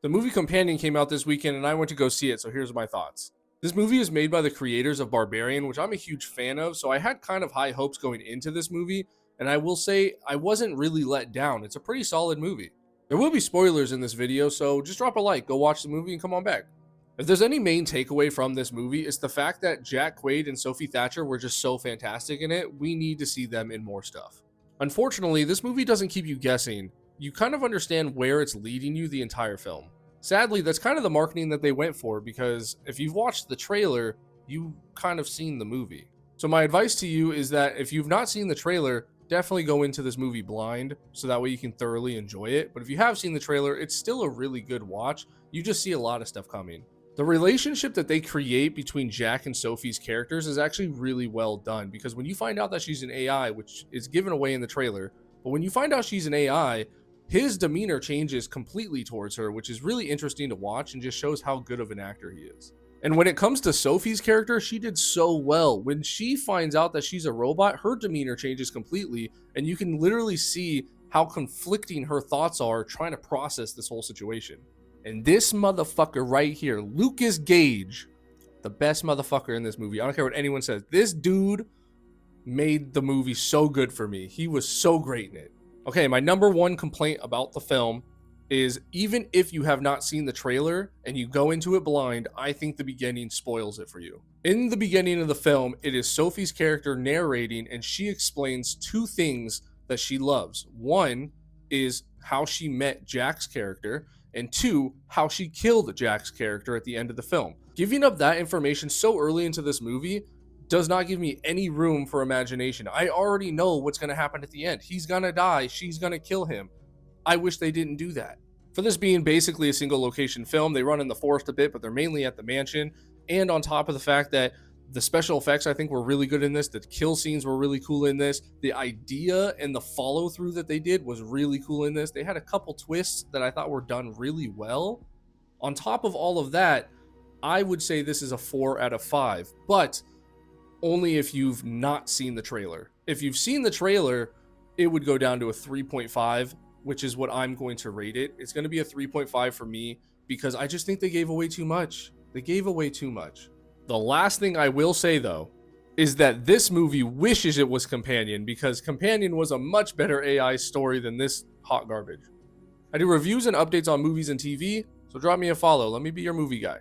The movie Companion came out this weekend and I went to go see it, so here's my thoughts. This movie is made by the creators of Barbarian, which I'm a huge fan of, so I had kind of high hopes going into this movie, and I will say I wasn't really let down. It's a pretty solid movie. There will be spoilers in this video, so just drop a like, go watch the movie, and come on back. If there's any main takeaway from this movie, it's the fact that Jack Quaid and Sophie Thatcher were just so fantastic in it. We need to see them in more stuff. Unfortunately, this movie doesn't keep you guessing. You kind of understand where it's leading you the entire film. Sadly, that's kind of the marketing that they went for, because if you've watched the trailer, you've kind of seen the movie. So my advice to you is that if you've not seen the trailer, definitely go into this movie blind, so that way you can thoroughly enjoy it. But if you have seen the trailer, it's still a really good watch. You just see a lot of stuff coming. The relationship that they create between Jack and Sophie's characters is actually really well done, because when you find out that she's an AI, which is given away in the trailer, but when you find out she's an AI, his demeanor changes completely towards her, which is really interesting to watch and just shows how good of an actor he is. And when it comes to Sophie's character, she did so well. When she finds out that she's a robot, her demeanor changes completely, and you can literally see how conflicting her thoughts are trying to process this whole situation. And this motherfucker right here, Lucas Gage, the best motherfucker in this movie. I don't care what anyone says. This dude made the movie so good for me. He was so great in it. Okay, my number one complaint about the film is, even if you have not seen the trailer and you go into it blind, I think the beginning spoils it for you. In the beginning of the film, it is Sophie's character narrating, and she explains two things that she loves. One is how she met Jack's character, and two, how she killed Jack's character at the end of the film. Giving up that information so early into this movie does not give me any room for imagination. I already know what's going to happen at the end. He's going to die. She's going to kill him. I wish they didn't do that. For this being basically a single location film, they run in the forest a bit, but they're mainly at the mansion. And on top of the fact that the special effects, I think, were really good in this. The kill scenes were really cool in this. The idea and the follow through that they did was really cool in this. They had a couple twists that I thought were done really well. On top of all of that, I would say this is a 4 out of 5, but only if you've not seen the trailer. If you've seen the trailer, it would go down to a 3.5, which is what I'm going to rate it. It's going to be a 3.5 for me, because I just think they gave away too much. They gave away too much. The last thing I will say, though, is that this movie wishes it was Companion, because Companion was a much better AI story than this hot garbage. I do reviews and updates on movies and TV, so drop me a follow. Let me be your movie guy.